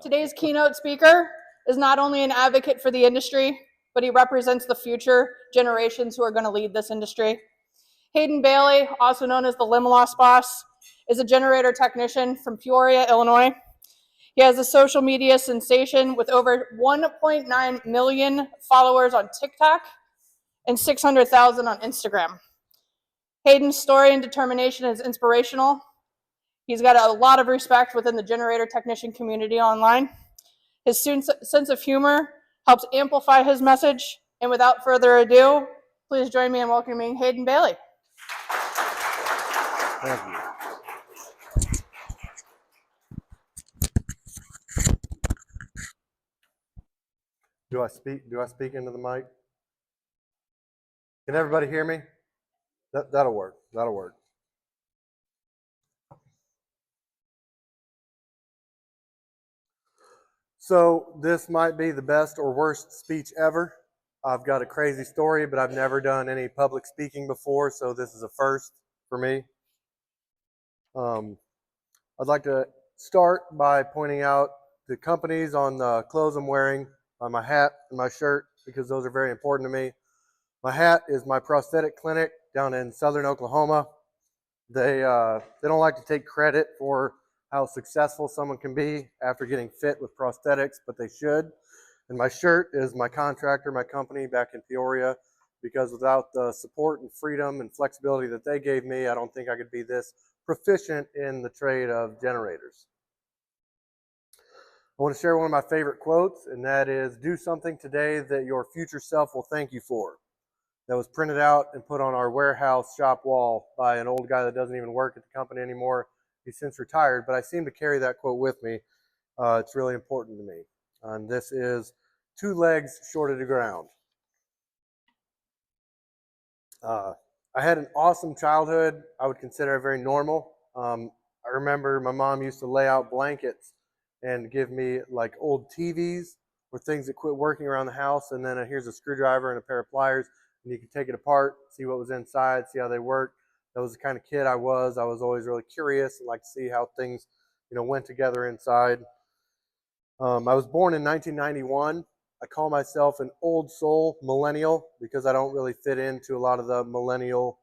Today's keynote speaker is not only an advocate for the industry, but he represents the future generations who are going to lead this industry. Hayden Bailey, also known as the Limalost Boss, is a generator technician from Peoria, Illinois. He has a social media sensation with over 1.9 million followers on TikTok and 600,000 on Instagram. Hayden's story and determination is inspirational. He's got a lot of respect within the generator technician community online. His sense of humor helps amplify his message. And without further ado, please join me in welcoming Hayden Bailey. Thank you. Do I speak into the mic? Can everybody hear me? That'll work. That'll work. So this might be the best or worst speech ever. I've got a crazy story, but I've never done any public speaking before, so this is a first for me. I'd like to start by pointing out the companies on the clothes I'm wearing, on my hat and my shirt, because those are very important to me. My hat is my prosthetic clinic down in southern Oklahoma. They don't like to take credit for how successful someone can be after getting fit with prosthetics, but they should. And my shirt is my contractor, my company back in Peoria, because without the support and freedom and flexibility that they gave me, I don't think I could be this proficient in the trade of generators. I want to share one of my favorite quotes, and that is, "Do something today that your future self will thank you for." That was printed out and put on our warehouse shop wall by an old guy that doesn't even work at the company anymore. He's since retired, but I seem to carry that quote with me. It's really important to me. And this is, "Two legs short of the ground." I had an awesome childhood. I would consider it very normal. I remember my mom used to lay out blankets and give me like old TVs or things that quit working around the house, and then here's a screwdriver and a pair of pliers, and you could take it apart, see what was inside, see how they work. That was the kind of kid I was. I was always really curious and like to see how things, went together inside. I was born in 1991. I call myself an old soul millennial because I don't really fit into a lot of the millennial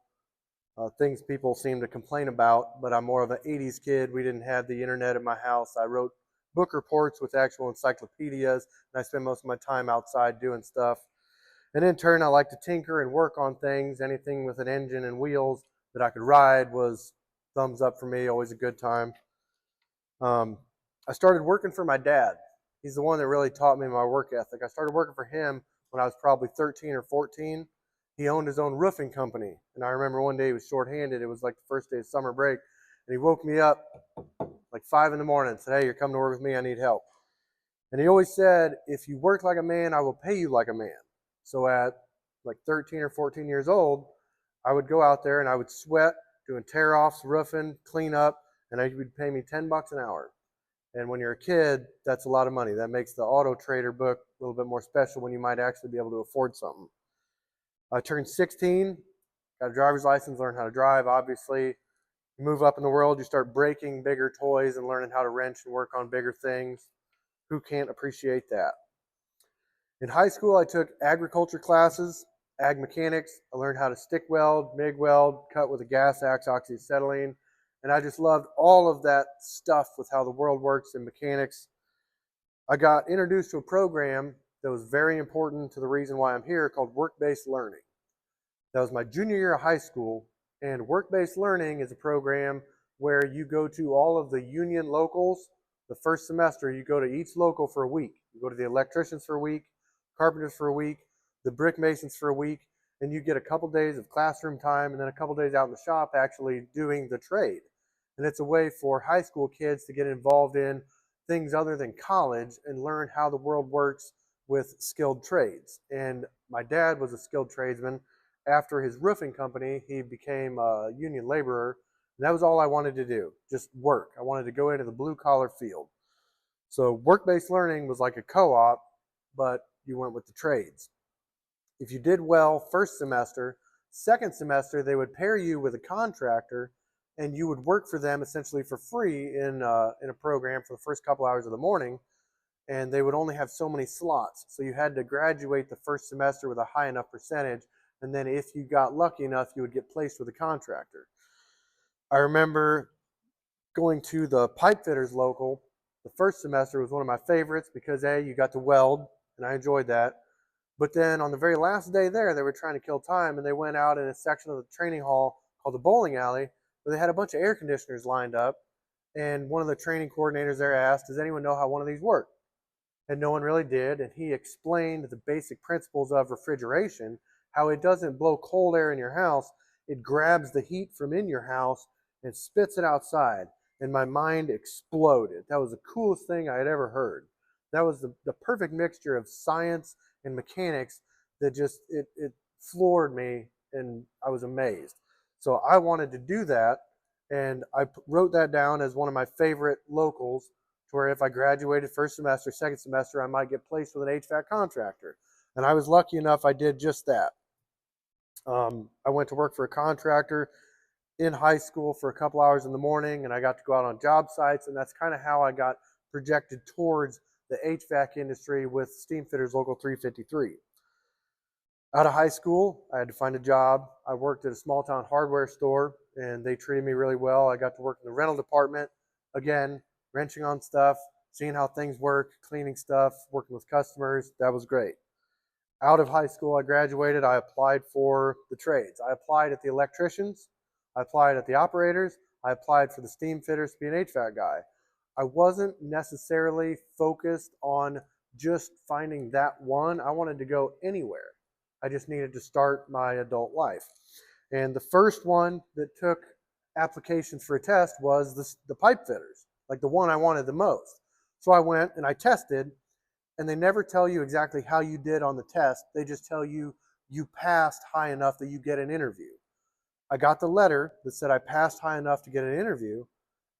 things people seem to complain about, but I'm more of an 80s kid. We didn't have the internet in my house. I wrote book reports with actual encyclopedias, and I spend most of my time outside doing stuff. And in turn, I like to tinker and work on things. Anything with an engine and wheels that I could ride was thumbs up for me, always a good time. I started working for my dad. He's the one that really taught me my work ethic. I started working for him when I was probably 13 or 14. He owned his own roofing company. And I remember one day he was shorthanded. It was like the first day of summer break. And he woke me up like 5 in the morning and said, "Hey, you're coming to work with me. I need help." And he always said, "If you work like a man, I will pay you like a man." So at like 13 or 14 years old, I would go out there and I would sweat doing tear-offs, roofing, clean up, and he would pay me $10 an hour. And when you're a kid, that's a lot of money. That makes the auto trader book a little bit more special when you might actually be able to afford something. I turned 16, got a driver's license, learned how to drive, obviously. You move up in the world, you start breaking bigger toys and learning how to wrench and work on bigger things. Who can't appreciate that? In high school, I took agriculture classes, ag mechanics. I learned how to stick weld, MIG weld, cut with a gas axe, oxyacetylene. And I just loved all of that stuff with how the world works in mechanics. I got introduced to a program that was very important to the reason why I'm here, called work-based learning. That was my junior year of high school, and work-based learning is a program where you go to all of the union locals. The first semester, you go to each local for a week. You go to the electricians for a week, carpenters for a week, the brick masons for a week, and you get a couple days of classroom time and then a couple days out in the shop actually doing the trade. And it's a way for high school kids to get involved in things other than college and learn how the world works with skilled trades. And my dad was a skilled tradesman. After his roofing company, he became a union laborer. And that was all I wanted to do, just work. I wanted to go into the blue-collar field. So work-based learning was like a co-op, but you went with the trades. If you did well first semester, second semester, they would pair you with a contractor, and you would work for them essentially for free in a program for the first couple hours of the morning. and they would only have so many slots. So you had to graduate the first semester with a high enough percentage, and then if you got lucky enough, you would get placed with a contractor. I remember going to the pipe fitters local. The first semester was one of my favorites because A, you got to weld, and I enjoyed that. But then on the very last day there, they were trying to kill time, and they went out in a section of the training hall called the bowling alley, where they had a bunch of air conditioners lined up. And one of the training coordinators there asked, does anyone know how one of these work? And no one really did. And he explained the basic principles of refrigeration, how it doesn't blow cold air in your house. It grabs the heat from in your house and spits it outside. And my mind exploded. That was the coolest thing I had ever heard. That was the perfect mixture of science and mechanics that just, it floored me, and I was amazed. So I wanted to do that, and I wrote that down as one of my favorite locals, to where if I graduated first semester, second semester, I might get placed with an HVAC contractor. And I was lucky enough I did just that. I went to work for a contractor in high school for a couple hours in the morning, and I got to go out on job sites, and that's kind of how I got projected towards the HVAC industry with Steam Fitters Local 353. Out of high school, I had to find a job. I worked at a small town hardware store, and they treated me really well. I got to work in the rental department, again, wrenching on stuff, seeing how things work, cleaning stuff, working with customers. That was great. Out of high school, I graduated. I applied for the trades. I applied at the electricians. I applied at the operators. I applied for the steam fitters to be an HVAC guy. I wasn't necessarily focused on just finding that one. I wanted to go anywhere. I just needed to start my adult life. And the first one that took applications for a test was the pipe fitters, like the one I wanted the most. So I went and I tested, and they never tell you exactly how you did on the test. They just tell you you passed high enough that you get an interview. I got the letter that said I passed high enough to get an interview,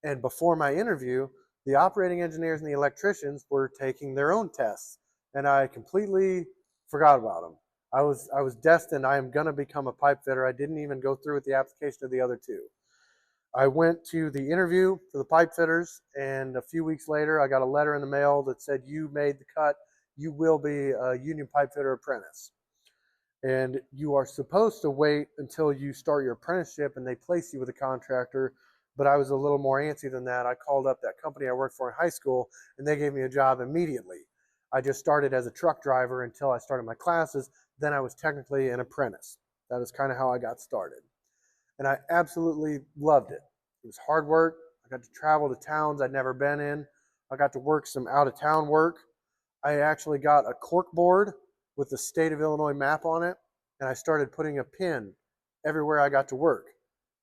and before my interview, the operating engineers and the electricians were taking their own tests, and I completely forgot about them. I was destined. I am going to become a pipe fitter. I didn't even go through with the application of the other two. I went to the interview for the pipe fitters, and a few weeks later, I got a letter in the mail that said, you made the cut. You will be a union pipe fitter apprentice. And you are supposed to wait until you start your apprenticeship and they place you with a contractor. But I was a little more antsy than that. I called up that company I worked for in high school, and they gave me a job immediately. I just started as a truck driver until I started my classes. Then I was technically an apprentice. That is kind of how I got started. And I absolutely loved it. It was hard work. I got to travel to towns I'd never been in. I got to work some out-of-town work. I actually got a cork board with the state of Illinois map on it, and I started putting a pin everywhere I got to work,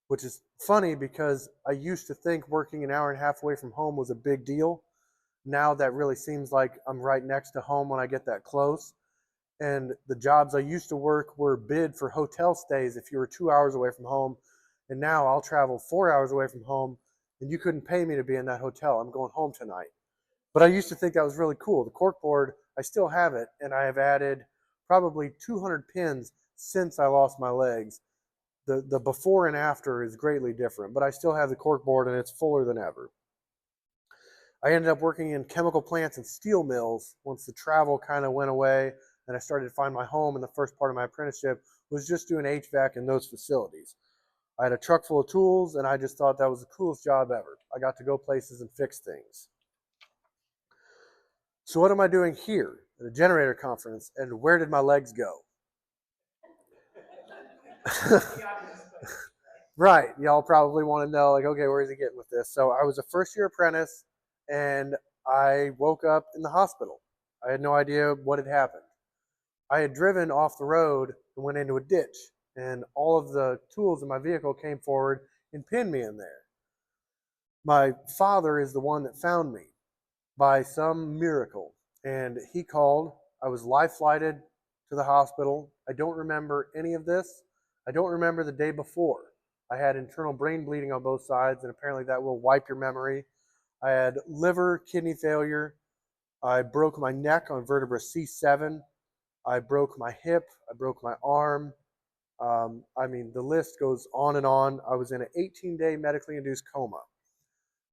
which is funny because I used to think working an hour and a half away from home was a big deal. Now that really seems like I'm right next to home when I get that close. And the jobs I used to work were bid for hotel stays if you were 2 hours away from home. And now I'll travel 4 hours away from home, and you couldn't pay me to be in that hotel. I'm going home tonight. But I used to think that was really cool. The corkboard, I still have it, and I have added probably 200 pins since I lost my legs. The before and after is greatly different, but I still have the corkboard, and it's fuller than ever. I ended up working in chemical plants and steel mills once the travel kind of went away, and I started to find my home. In the first part of my apprenticeship was just doing HVAC in those facilities. I had a truck full of tools, and I just thought that was the coolest job ever. I got to go places and fix things. So what am I doing here at a generator conference, and where did my legs go? Right, y'all probably want to know, like, okay, where is he getting with this? So I was a first-year apprentice, and I woke up in the hospital. I had no idea what had happened. I had driven off the road and went into a ditch, and all of the tools in my vehicle came forward and pinned me in there. My father is the one that found me by some miracle, and he called. I was life flighted to the hospital. I don't remember any of this. I don't remember the day before. I had internal brain bleeding on both sides, and apparently that will wipe your memory. I had liver, kidney failure. I broke my neck on vertebra C7. I broke my hip. I broke my arm. I mean, the list goes on and on. I was in an 18-day medically induced coma.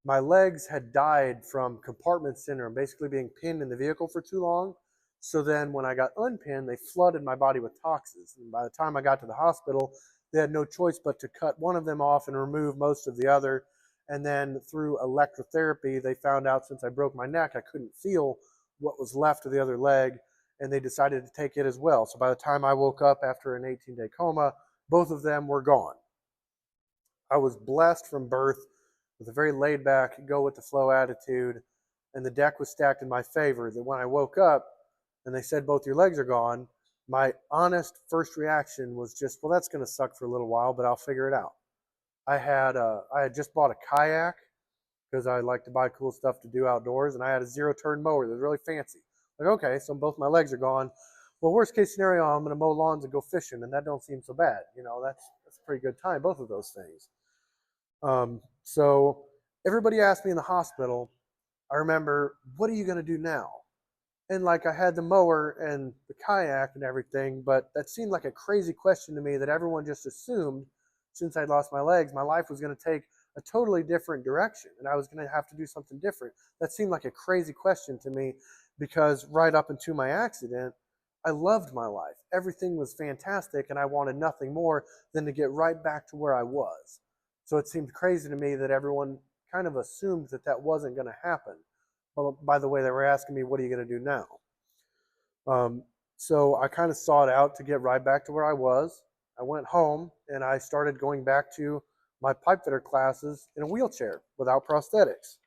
my legs had died from compartment syndrome, basically being pinned in the vehicle for too long. So then when I got unpinned, they flooded my body with toxins. And by the time I got to the hospital, they had no choice but to cut one of them off and remove most of the other. And then through electrotherapy, they found out since I broke my neck, I couldn't feel what was left of the other leg, and they decided to take it as well. So by the time I woke up after an 18-day coma, both of them were gone. I was blessed from birth with a very laid back, go with the flow attitude, and the deck was stacked in my favor. That when I woke up and they said both your legs are gone, my honest first reaction was just, well, that's going to suck for a little while, but I'll figure it out. I had just bought a kayak because I like to buy cool stuff to do outdoors, and I had a zero-turn mower that was really fancy. Like, okay, so both my legs are gone. Well, worst case scenario, I'm going to mow lawns and go fishing, and that don't seem so bad. You know, that's a pretty good time, both of those things. So everybody asked me in the hospital, I remember, what are you going to do now? And like I had the mower and the kayak and everything, but that seemed like a crazy question to me that everyone just assumed since I'd lost my legs, my life was going to take a totally different direction and I was going to have to do something different. That seemed like a crazy question to me because right up into my accident, I loved my life. Everything was fantastic and I wanted nothing more than to get right back to where I was. So it seemed crazy to me that everyone kind of assumed that that wasn't going to happen. Well, by the way, they were asking me, what are you going to do now? So I kind of sought out to get right back to where I was. I went home and I started going back to my pipe fitter classes in a wheelchair without prosthetics.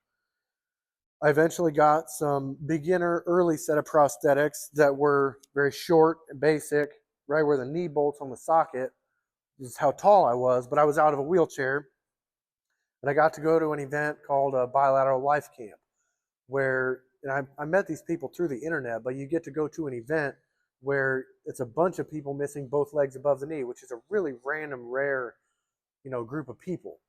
I eventually got some beginner early set of prosthetics that were very short and basic, right where the knee bolts on the socket. This is how tall I was, but I was out of a wheelchair. And I got to go to an event called a Bilateral Life Camp, where I met these people through the internet, but you get to go to an event where it's a bunch of people missing both legs above the knee, which is a really random, rare, group of people.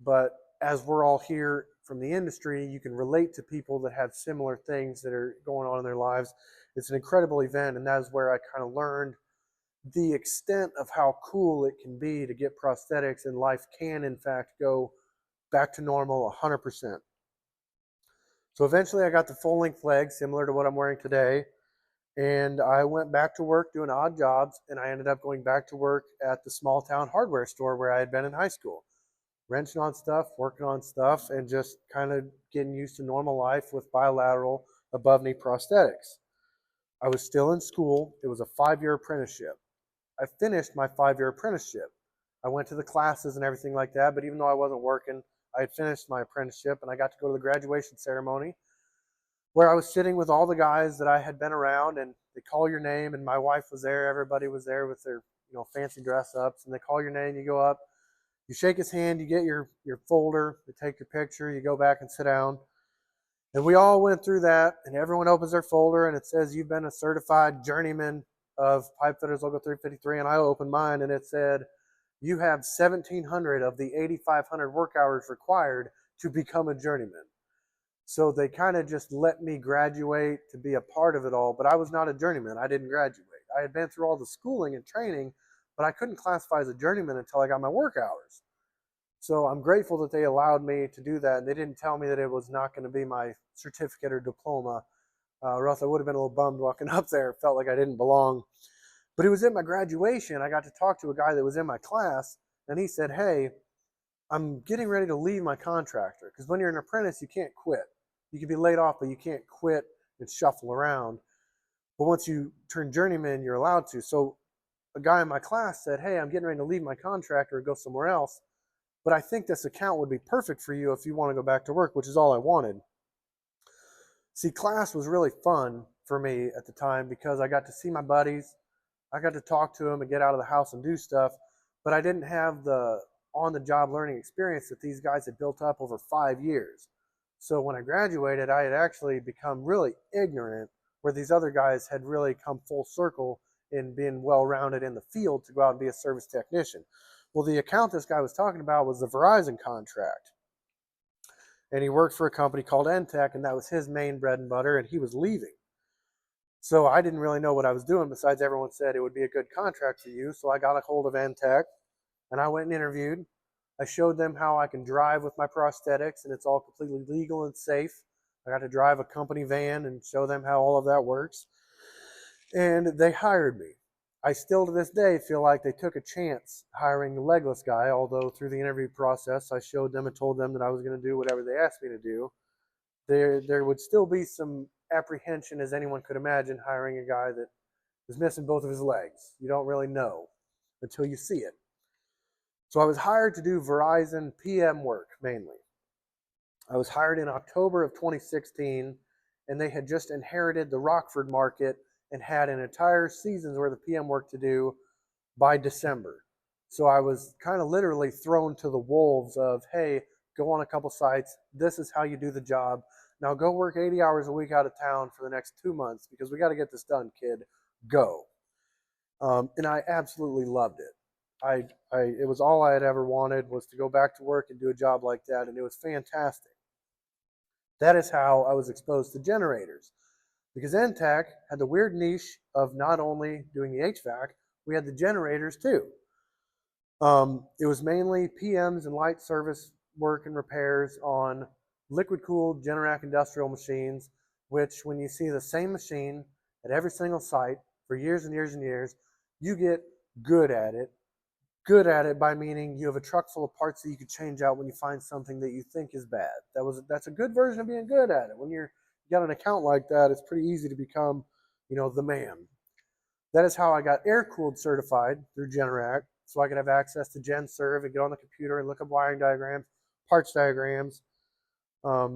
But as we're all here from the industry, you can relate to people that have similar things that are going on in their lives. It's an incredible event, and that is where I kind of learned the extent of how cool it can be to get prosthetics, and life can, in fact, go back to normal 100%. So eventually I got the full-length leg, similar to what I'm wearing today, and I went back to work doing odd jobs, and I ended up going back to work at the small town hardware store where I had been in high school, wrenching on stuff, working on stuff, and just kind of getting used to normal life with bilateral above-knee prosthetics. I was still in school. It was a 5-year apprenticeship. I finished my 5-year apprenticeship. I went to the classes and everything like that, but even though I wasn't working, I had finished my apprenticeship and I got to go to the graduation ceremony where I was sitting with all the guys that I had been around, and they call your name, and my wife was there, everybody was there with their fancy dress ups, and they call your name, you go up, you shake his hand, you get your folder, you take your picture, you go back and sit down. And we all went through that, and everyone opens their folder and it says you've been a certified journeyman of Pipe Fitters Local 353, and I opened mine and it said you have 1,700 of the 8,500 work hours required to become a journeyman. So they kind of just let me graduate to be a part of it all, but I was not a journeyman. I didn't graduate. I had been through all the schooling and training, but I couldn't classify as a journeyman until I got my work hours. So I'm grateful that they allowed me to do that, and they didn't tell me that it was not going to be my certificate or diploma, or else I would have been a little bummed walking up there. It felt like I didn't belong. But it was at my graduation. I got to talk to a guy that was in my class, and he said, hey, I'm getting ready to leave my contractor, because when you're an apprentice, you can't quit. You can be laid off, but you can't quit and shuffle around. But once you turn journeyman, you're allowed to. So a guy in my class said, hey, I'm getting ready to leave my contractor and go somewhere else, but I think this account would be perfect for you if you want to go back to work, which is all I wanted. See, class was really fun for me at the time because I got to see my buddies. I got to talk to them and get out of the house and do stuff, but I didn't have the on-the-job learning experience that these guys had built up over 5 years. So when I graduated, I had actually become really ignorant, where these other guys had really come full circle in being well-rounded in the field to go out and be a service technician. Well, the account this guy was talking about was the Verizon contract. And he worked for a company called Entech, and that was his main bread and butter, and he was leaving. So I didn't really know what I was doing, besides everyone said it would be a good contract for you. So I got a hold of Entech, and I went and interviewed. I showed them how I can drive with my prosthetics, and it's all completely legal and safe. I got to drive a company van and show them how all of that works. And they hired me. I still to this day feel like they took a chance hiring the legless guy, although through the interview process I showed them and told them that I was going to do whatever they asked me to do. There would still be some apprehension, as anyone could imagine, hiring a guy that is missing both of his legs. You don't really know until you see it. So I was hired to do Verizon PM work mainly. I was hired in October of 2016, and they had just inherited the Rockford market and had an entire season's worth of PM work to do by December. So I was kind of literally thrown to the wolves of, hey, go on a couple sites. This is how you do the job. Now go work 80 hours a week out of town for the next 2 months because we got to get this done, kid. Go. And I absolutely loved it. It was all I had ever wanted, was to go back to work and do a job like that, and it was fantastic. That is how I was exposed to generators, because NTAC had the weird niche of not only doing the HVAC, we had the generators too. It was mainly PMs and light service work and repairs on liquid-cooled Generac industrial machines, which when you see the same machine at every single site for years and years and years, you get good at it. Good at it by meaning you have a truck full of parts that you could change out when you find something that you think is bad. That's a good version of being good at it. When you got an account like that, it's pretty easy to become, the man. That is how I got air-cooled certified through Generac, so I could have access to GenServe and get on the computer and look up wiring diagrams, parts diagrams. I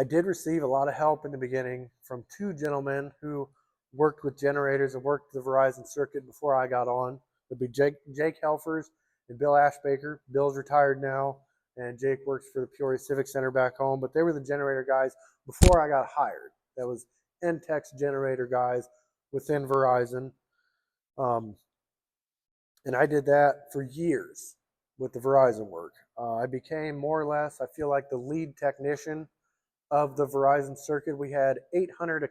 did receive a lot of help in the beginning from two gentlemen who worked with generators and worked the Verizon circuit before I got on. It'd be Jake Helfers and Bill Ashbaker. Bill's retired now, and Jake works for the Peoria Civic Center back home. But they were the generator guys before I got hired. That was NTEC's generator guys within Verizon. And I did that for years with the Verizon work. I became more or less, I feel like, the lead technician of the Verizon circuit. We had 800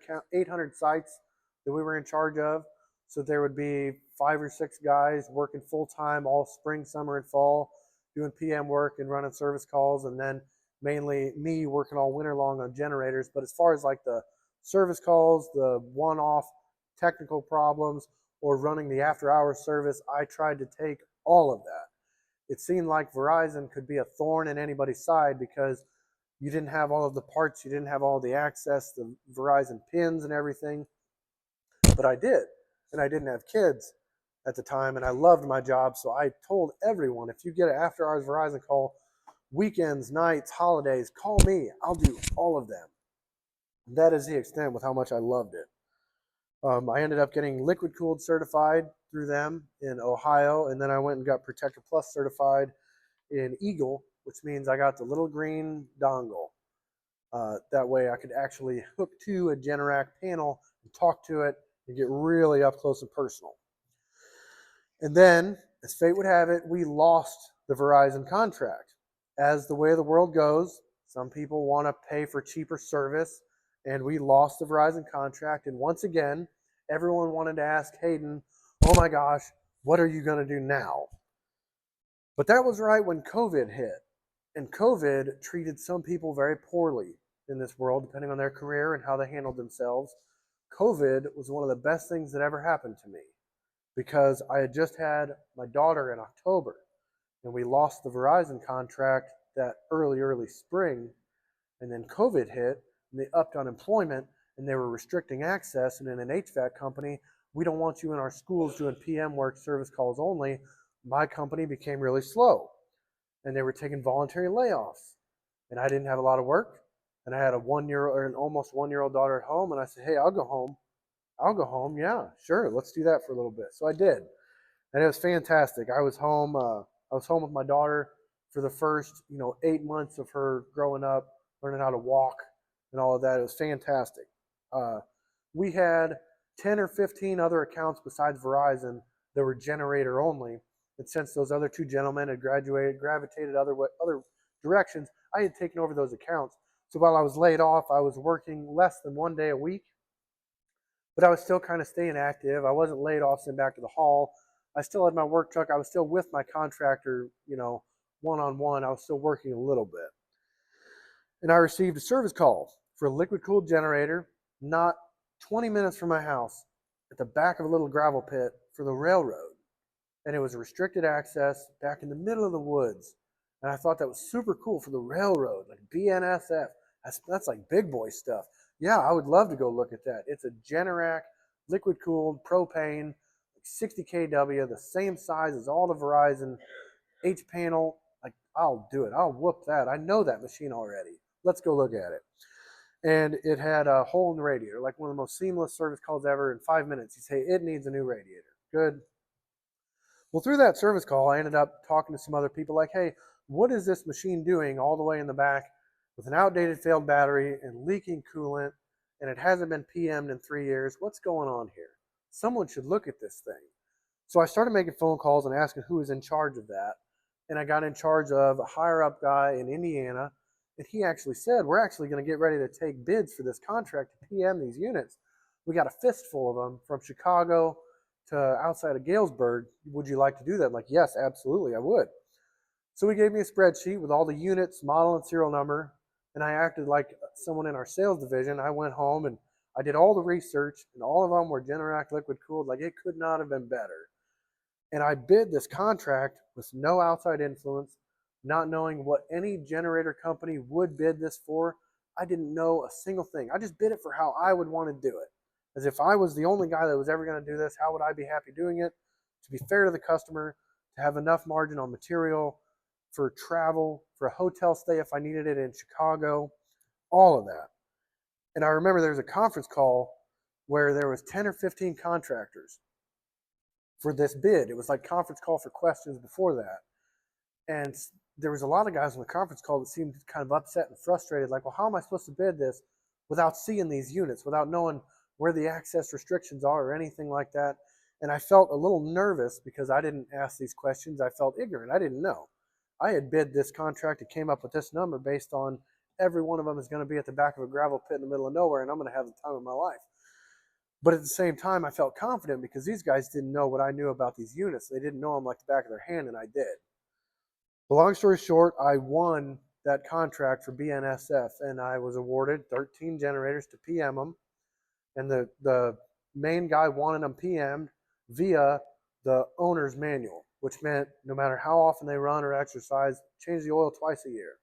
sites that we were in charge of. So there would be 5 or 6 guys working full-time all spring, summer, and fall, doing PM work and running service calls, and then mainly me working all winter long on generators. But as far as like the service calls, the one-off technical problems, or running the after-hours service, I tried to take all of that. It seemed like Verizon could be a thorn in anybody's side because you didn't have all of the parts, you didn't have all the access, the Verizon pins and everything. But I did. And I didn't have kids at the time, and I loved my job, so I told everyone, if you get an after-hours Verizon call, weekends, nights, holidays, call me. I'll do all of them. That is the extent with how much I loved it. I ended up getting liquid-cooled certified through them in Ohio, and then I went and got Protector Plus certified in Eagle, which means I got the little green dongle. That way I could actually hook to a Generac panel and talk to it and get really up close and personal. And then, as fate would have it, we lost the Verizon contract. As the way the world goes, some people want to pay for cheaper service, and we lost the Verizon contract. And once again, everyone wanted to ask Hayden, oh my gosh, what are you going to do now? But that was right when COVID hit. And COVID treated some people very poorly in this world, depending on their career and how they handled themselves. COVID was one of the best things that ever happened to me because I had just had my daughter in October, and we lost the Verizon contract that early spring, and then COVID hit, and they upped unemployment, and they were restricting access, and in an HVAC company, we don't want you in our schools doing PM work, service calls only. My company became really slow, and they were taking voluntary layoffs, and I didn't have a lot of work. And I had a almost 1-year-old daughter at home, and I said, hey, I'll go home. Yeah, sure. Let's do that for a little bit. So I did. And it was fantastic. I was home with my daughter for the first, 8 months of her growing up, learning how to walk and all of that. It was fantastic. We had 10 or 15 other accounts besides Verizon that were generator only. And since those other two gentlemen had gravitated other directions, I had taken over those accounts. So while I was laid off, I was working less than 1 day a week, but I was still kind of staying active. I wasn't laid off, sent back to the hall. I still had my work truck. I was still with my contractor, one-on-one. I was still working a little bit. And I received a service call for a liquid-cooled generator not 20 minutes from my house at the back of a little gravel pit for the railroad. And it was a restricted access back in the middle of the woods. And I thought that was super cool for the railroad, like BNSF. That's like big boy stuff. Yeah, I would love to go look at that. It's a Generac, liquid-cooled, propane, 60 kW, the same size as all the Verizon H panel. Like, I'll do it. I'll whoop that. I know that machine already. Let's go look at it. And it had a hole in the radiator, like one of the most seamless service calls ever. In 5 minutes, you say, it needs a new radiator. Good. Well, through that service call, I ended up talking to some other people like, hey, what is this machine doing all the way in the back with an outdated failed battery and leaking coolant, and it hasn't been PM'd in 3 years? What's going on here? Someone should look at this thing. So I started making phone calls and asking who was in charge of that. And I got in charge of a higher up guy in Indiana. And he actually said, we're actually going to get ready to take bids for this contract to PM these units. We got a fistful of them from Chicago to outside of Galesburg. Would you like to do that? I'm like, yes, absolutely, I would. So he gave me a spreadsheet with all the units, model, and serial number. And I acted like someone in our sales division. I went home and I did all the research, and all of them were Generac liquid cooled. Like, it could not have been better. And I bid this contract with no outside influence, not knowing what any generator company would bid this for. I didn't know a single thing. I just bid it for how I would want to do it. As if I was the only guy that was ever going to do this, how would I be happy doing it? To be fair to the customer, to have enough margin on material, for travel, for a hotel stay if I needed it in Chicago, all of that. And I remember there was a conference call where there was 10 or 15 contractors for this bid. It was like conference call for questions before that. And there was a lot of guys on the conference call that seemed kind of upset and frustrated, like, well, how am I supposed to bid this without seeing these units, without knowing where the access restrictions are or anything like that? And I felt a little nervous because I didn't ask these questions. I felt ignorant. I didn't know. I had bid this contract and came up with this number based on every one of them is going to be at the back of a gravel pit in the middle of nowhere, and I'm going to have the time of my life. But at the same time, I felt confident because these guys didn't know what I knew about these units. They didn't know them like the back of their hand, and I did. But long story short, I won that contract for BNSF, and I was awarded 13 generators to PM them. And the main guy wanted them PM'd via the owner's manual, which meant no matter how often they run or exercise, change the oil twice a year.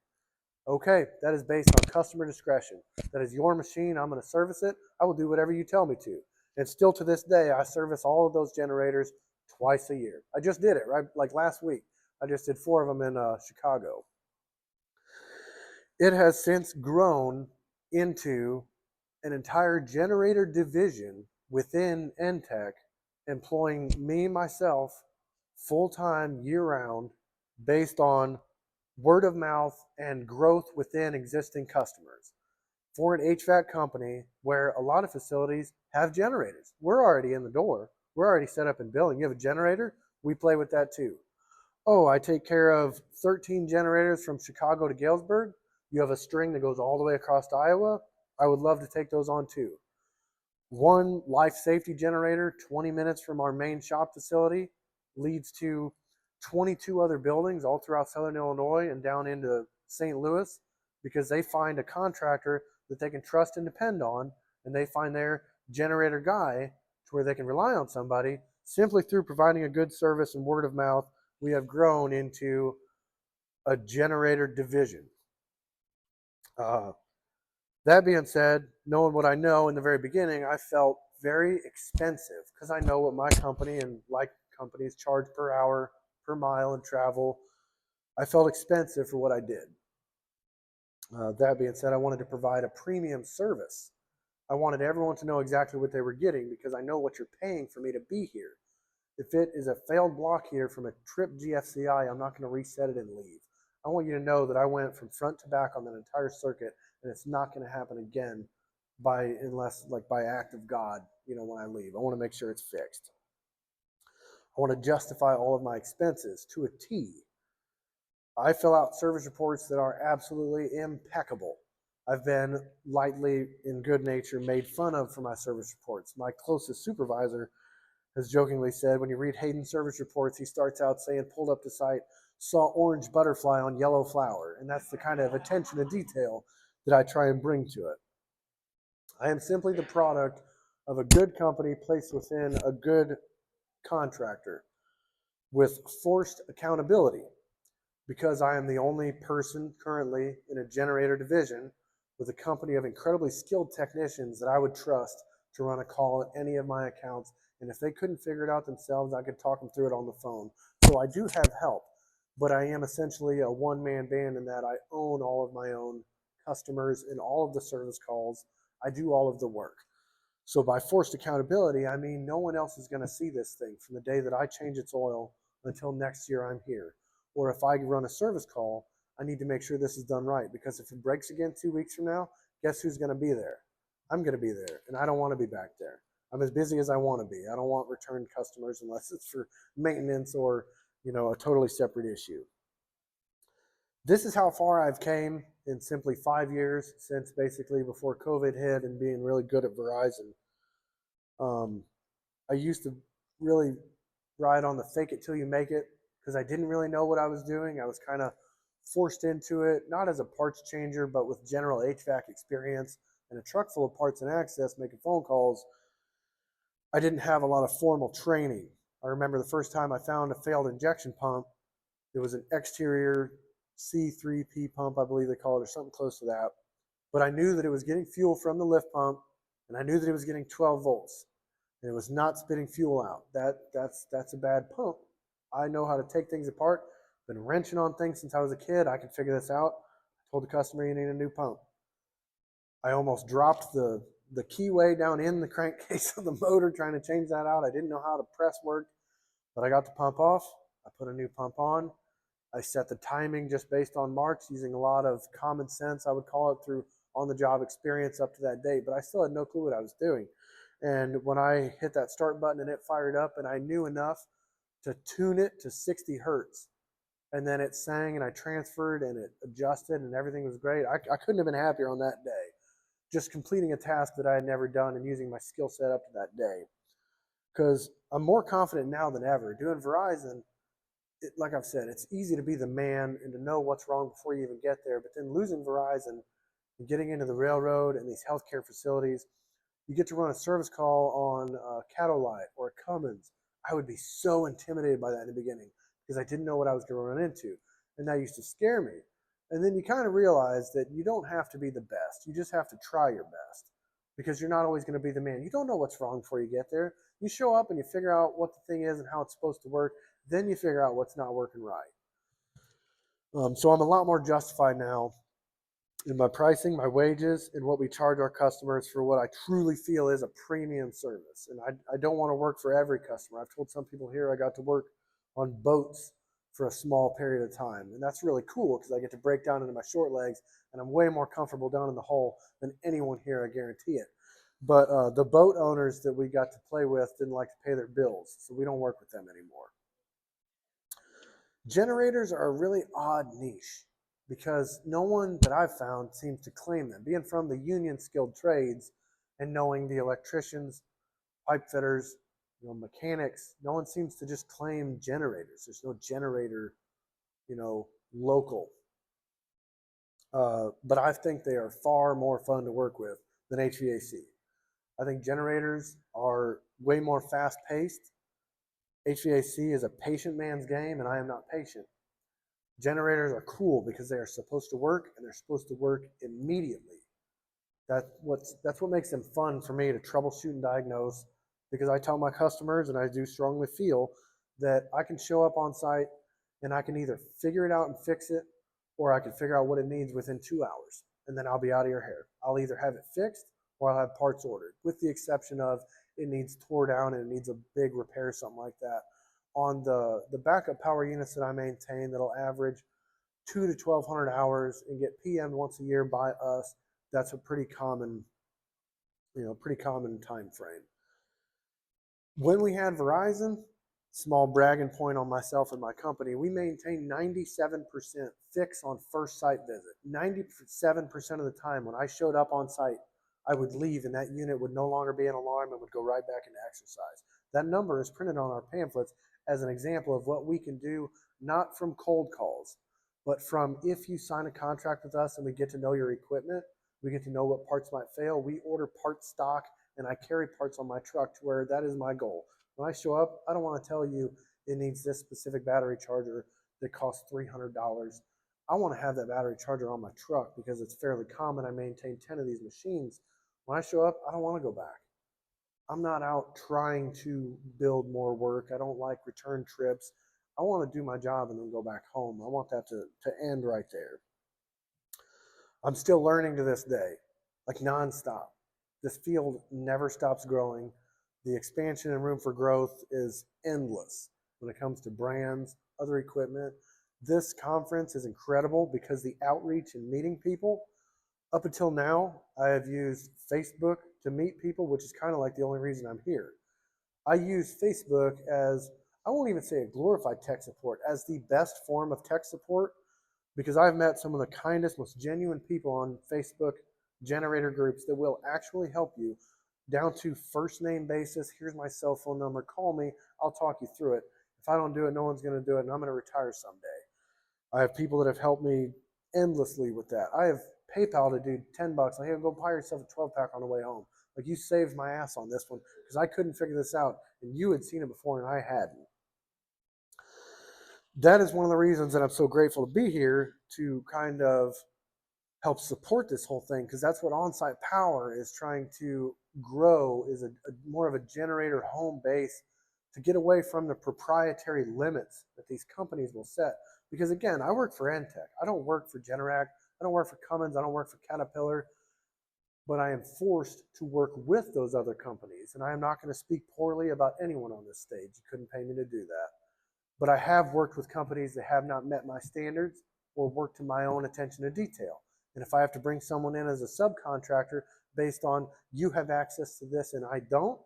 Okay, that is based on customer discretion. That is your machine. I'm going to service it. I will do whatever you tell me to. And still to this day, I service all of those generators twice a year. I just did it, right? Like last week. I just did 4 of them in Chicago. It has since grown into an entire generator division within NTEC, employing me, myself, full-time, year-round, based on word of mouth and growth within existing customers for an HVAC company where a lot of facilities have generators. We're already in the door. We're already set up and billing. You have a generator? We play with that too. Oh, I take care of 13 generators from Chicago to Galesburg. You have a string that goes all the way across to Iowa. I would love to take those on too. One life safety generator 20 minutes from our main shop facility leads to 22 other buildings all throughout Southern Illinois and down into St. Louis because they find a contractor that they can trust and depend on, and they find their generator guy to where they can rely on somebody. Simply through providing a good service and word of mouth, we have grown into a generator division. That being said, knowing what I know in the very beginning, I felt very expensive because I know what my company and like companies charge per hour, per mile and travel. I felt expensive for what I did. That being said, I wanted to provide a premium service. I wanted everyone to know exactly what they were getting because I know what you're paying for me to be here. If it is a failed block heater from a trip GFCI, I'm not going to reset it and leave. I want you to know that I went from front to back on that entire circuit, and it's not going to happen again unless by act of God, when I leave. I want to make sure it's fixed. I want to justify all of my expenses to a T. I fill out service reports that are absolutely impeccable. I've been lightly, in good nature, made fun of for my service reports. My closest supervisor has jokingly said, when you read Hayden's service reports, he starts out saying, pulled up to site, saw orange butterfly on yellow flower. And that's the kind of attention to detail that I try and bring to it. I am simply the product of a good company placed within a good contractor with forced accountability, because I am the only person currently in a generator division with a company of incredibly skilled technicians that I would trust to run a call at any of my accounts. And if they couldn't figure it out themselves, I could talk them through it on the phone. So I do have help, but I am essentially a one-man band in that I own all of my own customers and all of the service calls. I do all of the work. So by forced accountability, I mean no one else is going to see this thing from the day that I change its oil until next year I'm here. Or if I run a service call, I need to make sure this is done right, because if it breaks again 2 weeks from now, guess who's going to be there? I'm going to be there, and I don't want to be back there. I'm as busy as I want to be. I don't want returned customers unless it's for maintenance or, a totally separate issue. This is how far I've came in simply 5 years, since basically before COVID hit, and being really good at Verizon. I used to really ride on the fake it till you make it, because I didn't really know what I was doing. I was kind of forced into it, not as a parts changer, but with general HVAC experience and a truck full of parts and access making phone calls. I didn't have a lot of formal training. I remember the first time I found a failed injection pump. It was an exterior C3P pump, I believe they call it, or something close to that. But I knew that it was getting fuel from the lift pump, and I knew that it was getting 12 volts, and it was not spitting fuel out. That's a bad pump. I know how to take things apart. Been wrenching on things since I was a kid. I can figure this out. I told the customer, you need a new pump. I almost dropped the keyway down in the crankcase of the motor trying to change that out. I didn't know how the press worked, but I got the pump off. I put a new pump on. I set the timing just based on marks, using a lot of common sense, I would call it, through on-the-job experience up to that date, but I still had no clue what I was doing. And when I hit that start button and it fired up, and I knew enough to tune it to 60 hertz, and then it sang and I transferred and it adjusted and everything was great. I couldn't have been happier on that day, just completing a task that I had never done and using my skill set up to that day. Because I'm more confident now than ever. Doing Verizon, like I've said, it's easy to be the man and to know what's wrong before you even get there. But then losing Verizon and getting into the railroad and these healthcare facilities, you get to run a service call on a Cattle Light or a Cummins. I would be so intimidated by that in the beginning because I didn't know what I was going to run into. And that used to scare me. And then you kind of realize that you don't have to be the best. You just have to try your best, because you're not always going to be the man. You don't know what's wrong before you get there. You show up and you figure out what the thing is and how it's supposed to work. Then you figure out what's not working right. So I'm a lot more justified now in my pricing, my wages, and what we charge our customers for what I truly feel is a premium service. And I don't want to work for every customer. I've told some people here I got to work on boats for a small period of time. And that's really cool because I get to break down into my short legs, and I'm way more comfortable down in the hole than anyone here, I guarantee it. But the boat owners that we got to play with didn't like to pay their bills, so we don't work with them anymore. Generators are a really odd niche because no one that I've found seems to claim them. Being from the union skilled trades and knowing the electricians, pipe fitters, mechanics, no one seems to just claim generators. There's no generator, local. But I think they are far more fun to work with than HVAC. I think generators are way more fast paced. HVAC is a patient man's game, and I am not patient. Generators are cool because they are supposed to work, and they're supposed to work immediately. That's what makes them fun for me to troubleshoot and diagnose, because I tell my customers, and I do strongly feel, that I can show up on site and I can either figure it out and fix it, or I can figure out what it needs within 2 hours, and then I'll be out of your hair. I'll either have it fixed or I'll have parts ordered, with the exception of it needs tore down and it needs a big repair, something like that. On the backup power units that I maintain, that'll average 2,000 to 1,200 hours and get PM'd once a year by us. That's a pretty common time frame. When we had Verizon, small bragging point on myself and my company, we maintained 97% fix on first site visit. 97% of the time when I showed up on site, I would leave and that unit would no longer be an alarm and would go right back into exercise. That number is printed on our pamphlets as an example of what we can do, not from cold calls, but from if you sign a contract with us and we get to know your equipment, we get to know what parts might fail. We order part stock, and I carry parts on my truck to where that is my goal. When I show up, I don't want to tell you it needs this specific battery charger that costs $300. I want to have that battery charger on my truck because it's fairly common. I maintain 10 of these machines. When I show up, I don't want to go back. I'm not out trying to build more work. I don't like return trips. I want to do my job and then go back home. I want that to end right there. I'm still learning to this day, like nonstop. This field never stops growing. The expansion and room for growth is endless when it comes to brands, other equipment. This conference is incredible because the outreach and meeting people. Up until now, I have used Facebook to meet people, which is kind of like the only reason I'm here. I use Facebook as, I won't even say a glorified tech support, as the best form of tech support, because I've met some of the kindest, most genuine people on Facebook generator groups that will actually help you down to first name basis. Here's my cell phone number. Call me. I'll talk you through it. If I don't do it, no one's going to do it, and I'm going to retire someday. I have people that have helped me endlessly with that. I have PayPal to do $10. Like, hey, go buy yourself a 12-pack on the way home. Like, you saved my ass on this one because I couldn't figure this out, and you had seen it before and I hadn't. That is one of the reasons that I'm so grateful to be here to kind of help support this whole thing, because that's what On-Site Power is trying to grow, is a more of a generator home base to get away from the proprietary limits that these companies will set. Because again, I work for Entech. I don't work for Generac. I don't work for Cummins. I don't work for Caterpillar. But I am forced to work with those other companies. And I am not going to speak poorly about anyone on this stage. You couldn't pay me to do that. But I have worked with companies that have not met my standards or worked to my own attention to detail. And if I have to bring someone in as a subcontractor based on you have access to this and I don't,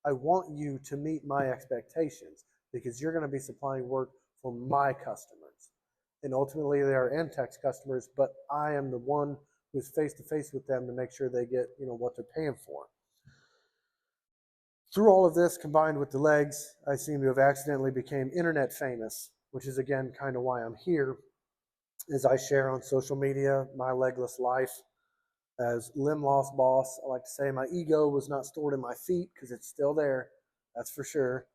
I want you to meet my expectations because you're going to be supplying work for my customers. And ultimately they are Entech's customers, but I am the one who's face to face with them to make sure they get, what they're paying for. Through all of this, combined with the legs, I seem to have accidentally became internet famous, which is again kind of why I'm here, as I share on social media my legless life. As limb loss boss, I like to say my ego was not stored in my feet because it's still there, that's for sure.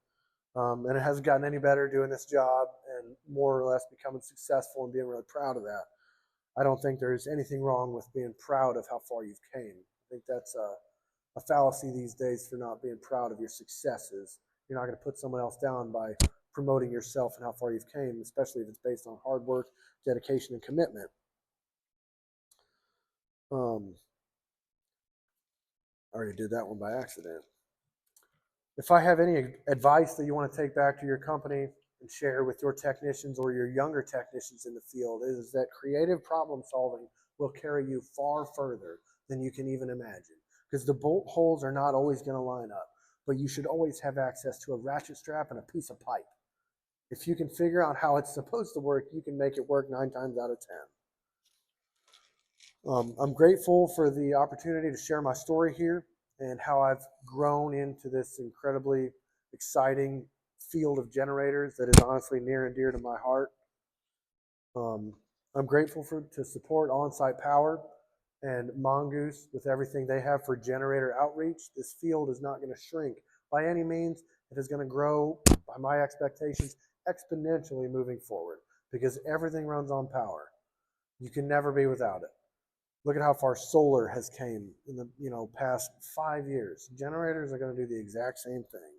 And it hasn't gotten any better doing this job and more or less becoming successful and being really proud of that. I don't think there's anything wrong with being proud of how far you've came. I think that's a fallacy these days for not being proud of your successes. You're not going to put someone else down by promoting yourself and how far you've came, especially if it's based on hard work, dedication, and commitment. I already did that one by accident. If I have any advice that you want to take back to your company and share with your technicians or your younger technicians in the field, is that creative problem solving will carry you far further than you can even imagine. Because the bolt holes are not always going to line up, but you should always have access to a ratchet strap and a piece of pipe. If you can figure out how it's supposed to work, you can make it work 9 times out of 10. I'm grateful for the opportunity to share my story here and how I've grown into this incredibly exciting field of generators that is honestly near and dear to my heart. I'm grateful to support On-Site Power and Mongoos with everything they have for generator outreach. This field is not going to shrink by any means. It is going to grow, by my expectations, exponentially moving forward because everything runs on power. You can never be without it. Look at how far solar has came in the past 5 years. Generators are going to do the exact same thing.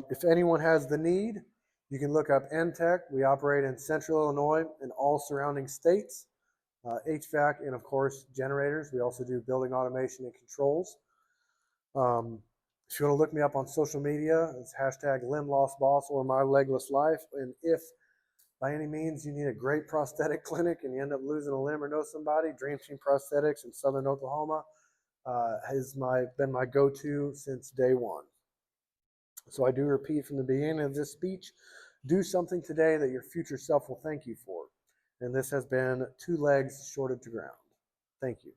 If anyone has the need, you can look up Entech. We operate in Central Illinois and all surrounding states. HVAC and, of course, generators. We also do building automation and controls. If you want to look me up on social media, it's #LimbLossBoss or My Legless Life. And if by any means you need a great prosthetic clinic and you end up losing a limb or know somebody, Dream Team Prosthetics in Southern Oklahoma has been my go-to since day one. So I do repeat from the beginning of this speech, do something today that your future self will thank you for. And this has been 2 legs shorted to ground. Thank you.